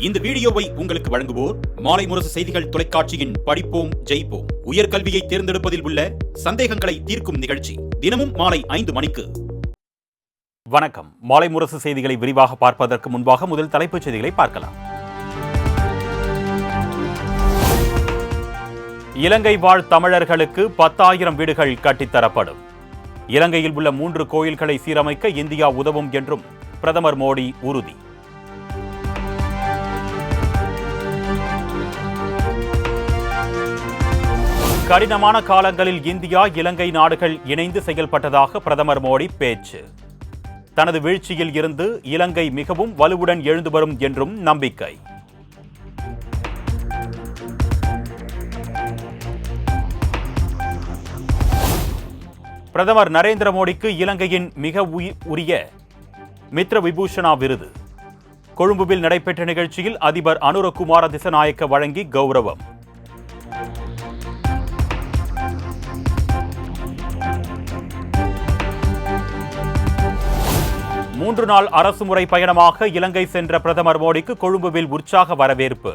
இந்த வீடியோவை உங்களுக்கு வழங்குவோர் மாலை முரசு செய்திகள் தொலைக்காட்சியின் படிப்போம் ஜெயிப்போம் உயர்கல்வியை தேர்ந்தெடுப்பதில் உள்ள சந்தேகங்களை தீர்க்கும் நிகழ்ச்சி தினமும் மாலை 5 மணிக்கு. வணக்கம். மாலை முரசு செய்திகளை விரிவாக பார்ப்பதற்கு முன்பாக முதல் தலைப்புச் செய்திகளை பார்க்கலாம். இலங்கை வாழ் தமிழர்களுக்கு 10,000 வீடுகள் கட்டித்தரப்படும். இலங்கையில் உள்ள 3 கோயில்களை சீரமைக்க இந்தியா உதவும் என்றும் பிரதமர் மோடி உறுதி. கடினமான காலங்களில் இந்தியா இலங்கை நாடுகள் இணைந்து செயல்பட்டதாக பிரதமர் மோடி பேச்சு. தனது வீழ்ச்சியில் இருந்து இலங்கை மிகவும் வலுவுடன் எழுந்து வரும் என்றும் நம்பிக்கை. பிரதமர் நரேந்திர மோடிக்கு இலங்கையின் மிக உரிய மித்ர விபூஷணா விருது. கொழும்புவில் நடைபெற்ற நிகழ்ச்சியில் அதிபர் அனுரகுமார திசநாயக்க வழங்கி கௌரவம். மூன்று நாள் அரசுமுறை பயணமாக இலங்கை சென்ற பிரதமர் மோடிக்கு கொழும்புவில் உற்சாக வரவேற்பு.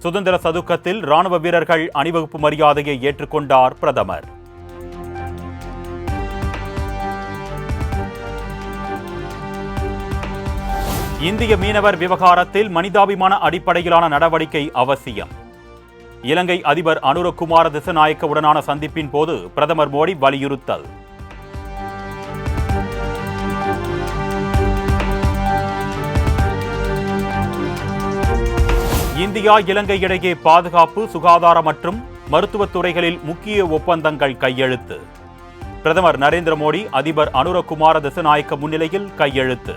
சுதந்திர சதுக்கத்தில் ராணுவ வீரர்கள் அணிவகுப்பு மரியாதையை ஏற்றுக்கொண்டார் பிரதமர். இந்திய மீனவர் விவகாரத்தில் மனிதாபிமான அடிப்படையிலான நடவடிக்கை அவசியம். இலங்கை அதிபர் அனுரகுமார திசநாயக்கவுடனான சந்திப்பின் போது பிரதமர் மோடி வலியுறுத்தல். இந்தியா இலங்கை இடையே பாதுகாப்பு, சுகாதார மற்றும் மருத்துவத் துறைகளில் முக்கிய ஒப்பந்தங்கள் கையெழுத்து. பிரதமர் நரேந்திர மோடி அதிபர் அனுரகுமார திசநாயக்க முன்னிலையில் கையெழுத்து.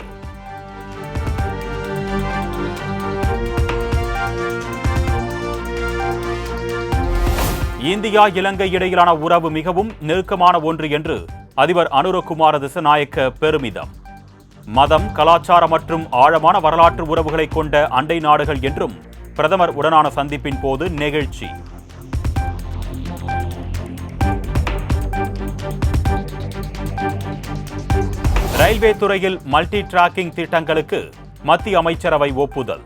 இந்தியா இலங்கை இடையிலான உறவு மிகவும் நெருக்கமான ஒன்று என்று அதிபர் அனுரகுமார திசநாயக்க பெருமிதம். மதம், கலாச்சாரம் மற்றும் ஆழமான வரலாற்று உறவுகளை கொண்ட அண்டை நாடுகள் என்றும் பிரதமர் உடனான சந்திப்பின் போது நெகிழ்ச்சி. ரயில்வே துறையில் மல்டி டிராக்கிங் திட்டங்களுக்கு மத்திய அமைச்சரவை ஒப்புதல்.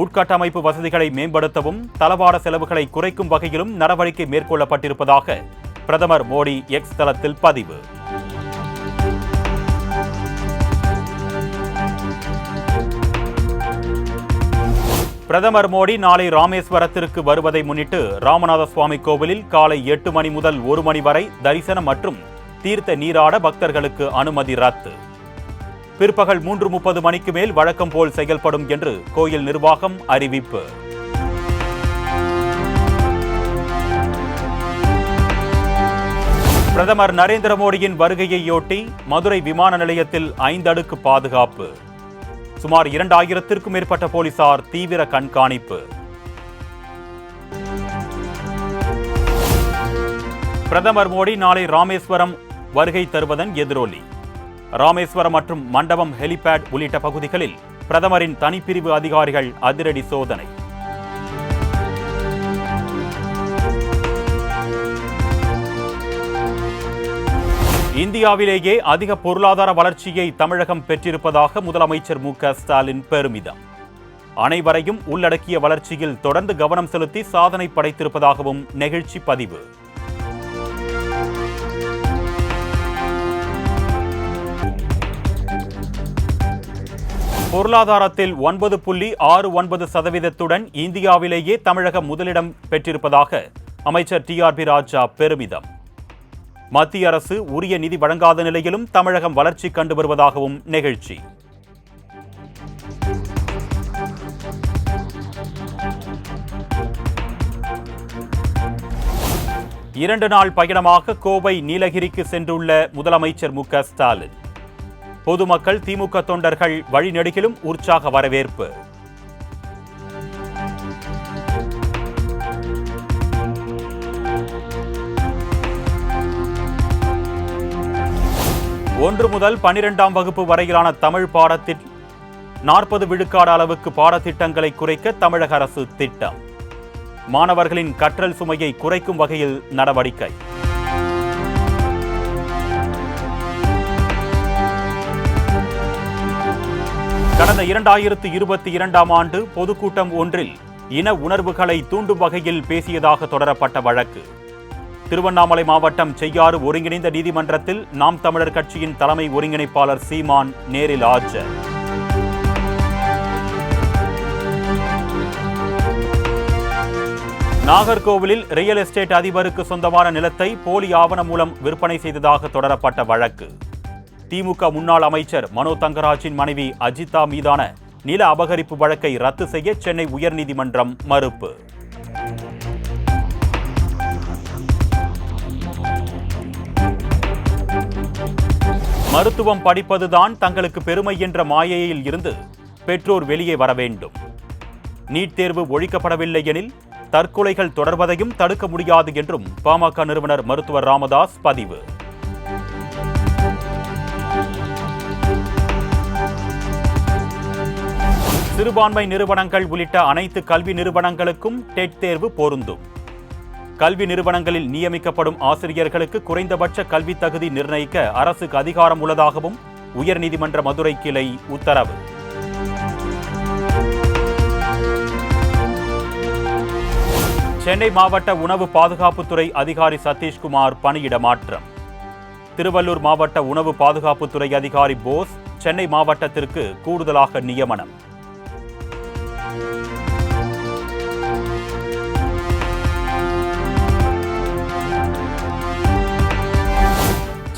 உட்கட்டமைப்பு வசதிகளை மேம்படுத்தவும் தளவாட செலவுகளை குறைக்கும் வகையிலும் நடவடிக்கை மேற்கொள்ளப்பட்டிருப்பதாக பிரதமர் மோடி எக்ஸ் தளத்தில் பதிவு. பிரதமர் மோடி நாளை ராமேஸ்வரத்திற்கு வருவதை முன்னிட்டு ராமநாத சுவாமி கோவிலில் காலை 8 மணி முதல் 1 மணி வரை தரிசனம் மற்றும் தீர்த்த நீராட பக்தர்களுக்கு அனுமதி ரத்து. பிற்பகல் 3:30 மணிக்கு மேல் வழக்கம் போல் செயல்படும் என்று கோயில் நிர்வாகம் அறிவிப்பு. பிரதமர் நரேந்திர மோடியின் வருகையையொட்டி மதுரை விமான நிலையத்தில் 5 அடுக்கு பாதுகாப்பு. சுமார் 2000த்திற்கும் மேற்பட்ட போலீசார் தீவிர கண்காணிப்பு. பிரதமர் மோடி நாளை ராமேஸ்வரம் வருகை தருவதன் எதிரொலி. ராமேஸ்வரம் மற்றும் மண்டபம் ஹெலிபேட் உள்ளிட்ட பகுதிகளில் பிரதமரின் தனிப்பிரிவு அதிகாரிகள் அதிரடி சோதனை. இந்தியாவிலேயே அதிக பொருளாதார வளர்ச்சியை தமிழகம் பெற்றிருப்பதாக முதலமைச்சர் மு.க. ஸ்டாலின் பெருமிதம். அனைவரையும் உள்ளடக்கிய வளர்ச்சியில் தொடர்ந்து கவனம் செலுத்தி சாதனை படைத்திருப்பதாகவும் நெகிழ்ச்சி பதிவு. பொருளாதாரத்தில் 9.69% இந்தியாவிலேயே தமிழகம் முதலிடம் பெற்றிருப்பதாக அமைச்சர் டி.ஆர்.பி. ராஜா பெருமிதம். மத்திய அரசு உரிய நிதி வழங்காத நிலையிலும் தமிழகம் வளர்ச்சி கண்டு வருவதாகவும் நெகிழ்ச்சி. இரண்டு நாள் பயணமாக கோவை நீலகிரிக்கு சென்றுள்ள முதலமைச்சர் மு.க. ஸ்டாலின். பொதுமக்கள், திமுக தொண்டர்கள் வழிநெடுகிலும் உற்சாக வரவேற்பு. ஒன்று முதல் 12ஆம் வகுப்பு வரையிலான தமிழ் பாடத்தில் 40 விழுக்காடு அளவுக்கு பாடத்திட்டங்களை குறைக்க தமிழக அரசு திட்டம். மாணவர்களின் கற்றல் சுமையை குறைக்கும் வகையில் நடவடிக்கை. கடந்த 2022ஆம் ஆண்டு பொதுக்கூட்டம் ஒன்றில் இன உணர்வுகளை தூண்டும் வகையில் பேசியதாக தொடரப்பட்ட வழக்கு. திருவண்ணாமலை மாவட்டம் செய்யாறு ஒருங்கிணைந்த நீதிமன்றத்தில் நாம் தமிழர் கட்சியின் தலைமை ஒருங்கிணைப்பாளர் சீமான் நேரில் ஆஜர். நாகர்கோவிலில் ரியல் எஸ்டேட் அதிபருக்கு சொந்தமான நிலத்தை போலி ஆவணம் மூலம் விற்பனை செய்ததாக தொடரப்பட்ட வழக்கு. திமுக முன்னாள் அமைச்சர் மனோ தங்கராஜின் மனைவி அஜிதா மீதான நில அபகரிப்பு வழக்கை ரத்து செய்ய சென்னை உயர்நீதிமன்றம் மறுப்பு. மருத்துவம் படிப்பதுதான் தங்களுக்கு பெருமை என்ற மாயையில் இருந்து பெற்றோர் வெளியே வர வேண்டும். நீட் தேர்வு ஒழிக்கப்படவில்லை எனில் தற்கொலைகள் தொடர்வதையும் தடுக்க முடியாது என்றும் பாமக நிறுவனர் மருத்துவர் ராமதாஸ் பதிவு. சிறுபான்மை நிறுவனங்கள் உள்ளிட்ட அனைத்து கல்வி நிறுவனங்களுக்கும் டெட் தேர்வு பொருந்தும். கல்வி நிறுவனங்களில் நியமிக்கப்படும் ஆசிரியர்களுக்கு குறைந்தபட்ச கல்வி தகுதி நிர்ணயிக்க அரசுக்கு அதிகாரம் உள்ளதாகவும் உயர்நீதிமன்ற மதுரை கிளை உத்தரவு. சென்னை மாவட்ட உணவு பாதுகாப்புத்துறை அதிகாரி சதீஷ்குமார் பணியிட மாற்றம். திருவள்ளூர் மாவட்ட உணவு பாதுகாப்புத்துறை அதிகாரி போஸ் சென்னை மாவட்டத்திற்கு கூடுதலாக நியமனம்.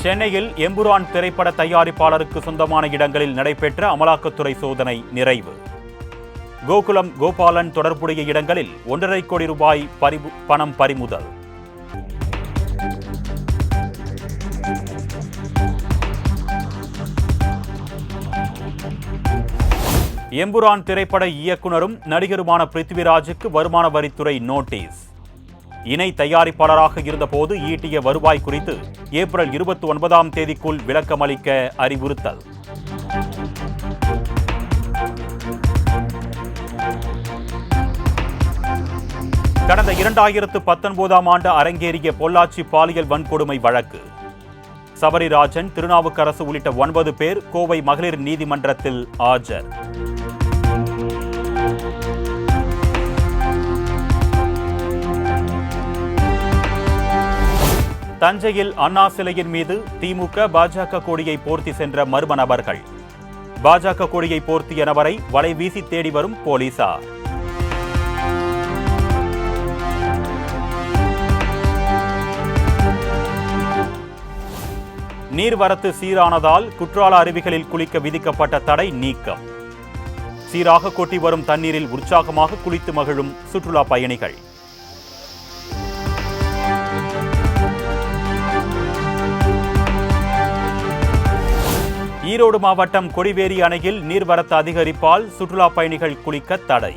சென்னையில் எம்புரான் திரைப்பட தயாரிப்பாளருக்கு சொந்தமான இடங்களில் நடைபெற்ற அமலாக்கத்துறை சோதனை நிறைவு. கோகுலம் கோபாலன் தொடர்புடைய இடங்களில் 1.5 கோடி ரூபாய் பணம் பறிமுதல். எம்புரான் திரைப்பட இயக்குனரும் நடிகருமான பிருத்திவிராஜுக்கு வருமான வரித்துறை நோட்டீஸ். இணை தயாரிப்பாளராக இருந்தபோது ஈட்டிய வருவாய் குறித்து ஏப்ரல் 29ஆம் தேதிக்குள் விளக்கமளிக்க அறிவுறுத்தல். கடந்த 2019ஆம் ஆண்டு அரங்கேறிய பொள்ளாச்சி பாலியல் வன்கொடுமை வழக்கு. சபரிராஜன், திருநாவுக்கரசு உள்ளிட்ட 9 பேர் கோவை மகளிர் நீதிமன்றத்தில் ஆஜர். தஞ்சையில் அண்ணா சிலையின் மீது திமுக பாஜக கொடியை போர்த்தி சென்ற மர்ம நபர்கள். பாஜக கொடியை போர்த்திய நபரை வலை வீசி தேடி வரும் போலீசார். நீர்வரத்து சீரானதால் குற்றால அருவிகளில் குளிக்க விதிக்கப்பட்ட தடை நீக்கம். சீராக கொட்டி வரும் தண்ணீரில் உற்சாகமாக குளித்து மகிழும் சுற்றுலா பயணிகள். ஈரோடு மாவட்டம் கொடிவேரி அணையில் நீர்வரத்து அதிகரிப்பால் சுற்றுலா பயணிகள் குளிக்க தடை.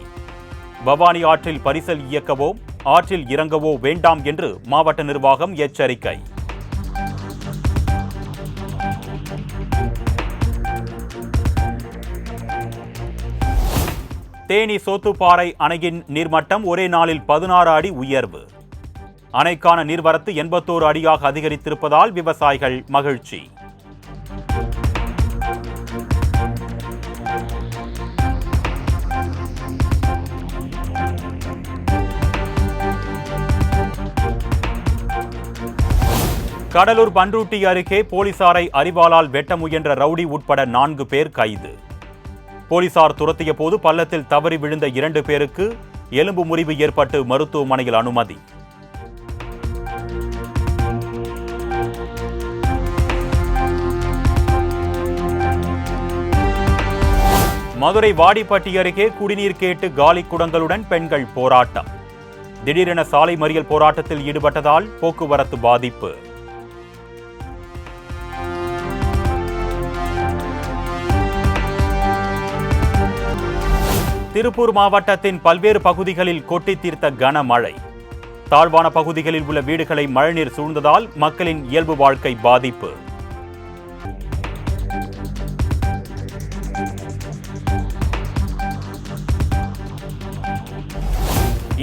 பவானி ஆற்றில் பரிசல் இயக்கவோ ஆற்றில் இறங்கவோ வேண்டாம் என்று மாவட்ட நிர்வாகம் எச்சரிக்கை. தேனி சோத்துப்பாறை அணையின் நீர்மட்டம் ஒரே நாளில் 16 அடி உயர்வு. அணைக்கான நீர்வரத்து 81 அடியாக அதிகரித்திருப்பதால் விவசாயிகள் மகிழ்ச்சி. கடலூர் பன்ருட்டி அருகே போலீசாரை அரிவாளால் வெட்ட முயன்ற ரவுடி உட்பட 4 பேர் கைது. போலீசார் துரத்திய போது பள்ளத்தில் தவறி விழுந்த 2 பேருக்கு எலும்பு முறிவு ஏற்பட்டு மருத்துவமனையில் அனுமதி. மதுரை வாடிப்பட்டி அருகே குடிநீர் கேட்டு காலி குடங்களுடன் பெண்கள் போராட்டம். திடீரென சாலை மறியல் போராட்டத்தில் ஈடுபட்டதால் போக்குவரத்து பாதிப்பு. திருப்பூர் மாவட்டத்தின் பல்வேறு பகுதிகளில் கொட்டி தீர்த்த கனமழை. தாழ்வான பகுதிகளில் உள்ள வீடுகளை மழைநீர் சூழ்ந்ததால் மக்களின் இயல்பு வாழ்க்கை பாதிப்பு.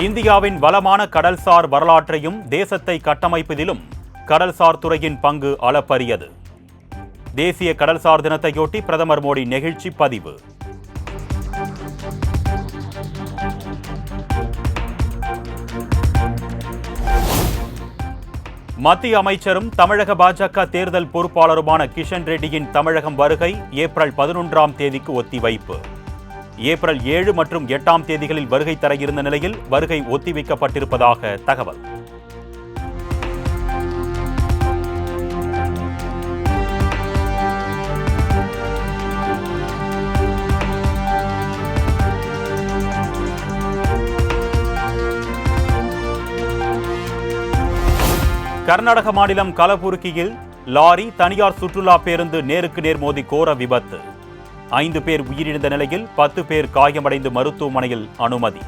இந்தியாவின் வளமான கடல்சார் வரலாற்றையும் தேசத்தை கட்டமைப்பதிலும் கடல்சார் துறையின் பங்கு அளப்பரியது. தேசிய கடல்சார் தினத்தையொட்டி பிரதமர் மோடி நெகிழ்ச்சி பதிவு. மத்திய அமைச்சரும் தமிழக பாஜக தேர்தல் பொறுப்பாளருமான கிஷன் ரெட்டியின் தமிழகம் வருகை ஏப்ரல் 11ஆம் தேதிக்கு ஒத்திவைப்பு. ஏப்ரல் 7 மற்றும் 8ஆம் தேதிகளில் வருகை தர இருந்த நிலையில் வருகை ஒத்திவைக்கப்பட்டிருப்பதாக தகவல். கர்நாடக மாநிலம் கலபுர்கியில் லாரி தனியார் சுற்றுலா பேருந்து நேருக்கு நேர் மோதி கோர விபத்து. 5 பேர் உயிரிழந்த நிலையில் 10 பேர் காயமடைந்து மருத்துவமனையில் அனுமதி.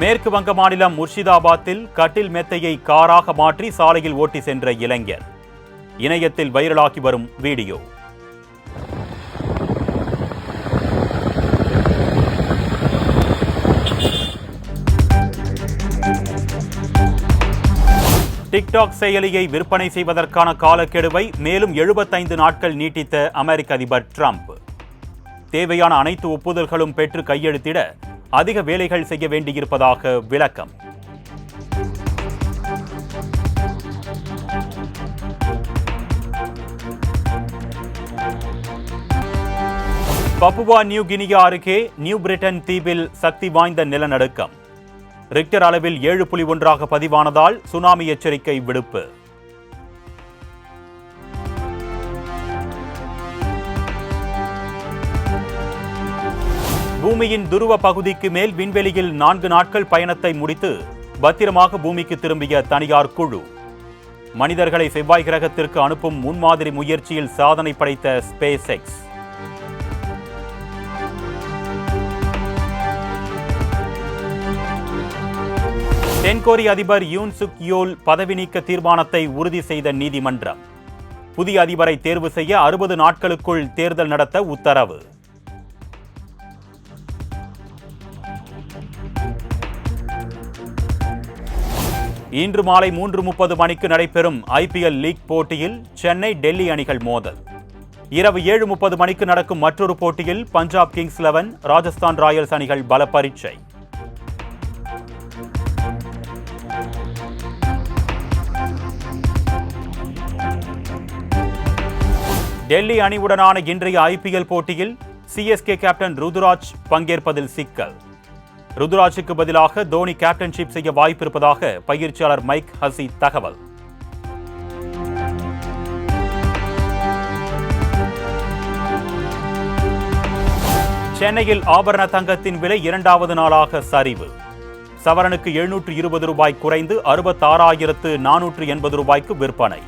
மேற்கு வங்க மாநிலம் முர்ஷிதாபாத்தில் கட்டில் மெத்தையை காராக மாற்றி சாலையில் ஓட்டி சென்ற இளைஞர். இணையத்தில் வைரலாகி வரும் வீடியோ. டிக்டாக் செயலியை விற்பனை செய்வதற்கான காலக்கெடுவை மேலும் 75 நாட்கள் நீட்டித்த அமெரிக்க அதிபர் ட்ரம்ப். தேவையான அனைத்து ஒப்புதல்களும் பெற்று கையெழுத்திட அதிக வேலைகள் செய்ய வேண்டியிருப்பதாக விளக்கம். பப்புவா நியூ கினியா அருகே நியூ பிரிட்டன் தீவில் சக்தி வாய்ந்த நிலநடுக்கம். ரிக்டர் அளவில் 7.1 பதிவானதால் சுனாமி எச்சரிக்கை விடுப்பு. பூமியின் துருவ பகுதிக்கு மேல் விண்வெளியில் 4 நாட்கள் பயணத்தை முடித்து பத்திரமாக பூமிக்கு திரும்பிய தனியார் குழு. மனிதர்களை செவ்வாய் கிரகத்திற்கு அனுப்பும் முன்மாதிரி முயற்சியில் சாதனை படைத்த ஸ்பேஸ் எக்ஸ். தென்கொரிய அதிபர் யூன் சுக் யோல் பதவி நீக்க தீர்மானத்தை உறுதி செய்த நீதிமன்றம். புதிய அதிபரை தேர்வு செய்ய 60 நாட்களுக்குள் தேர்தல் நடத்த உத்தரவு. இன்று மாலை 3:30 மணிக்கு நடைபெறும் IPL லீக் போட்டியில் சென்னை டெல்லி அணிகள் மோதல். இரவு 7:30 மணிக்கு நடக்கும் மற்றொரு போட்டியில் பஞ்சாப் கிங்ஸ் 11 ராஜஸ்தான் ராயல்ஸ் அணிகள் பல பரீட்சை. டெல்லி அணியுடனான இன்றைய IPL போட்டியில் CSK கேப்டன் ருதுராஜ் பங்கேற்பதில் சிக்கல். ருதுராஜுக்கு பதிலாக தோனி கேப்டன்ஷிப் செய்ய வாய்ப்பிருப்பதாக பயிற்சியாளர் மைக் ஹசி தகவல். சென்னையில் ஆபரண தங்கத்தின் விலை 2வது நாளாக சரிவு. சவரனுக்கு 720 ரூபாய் குறைந்து 66,480 ரூபாய்க்கு விற்பனை.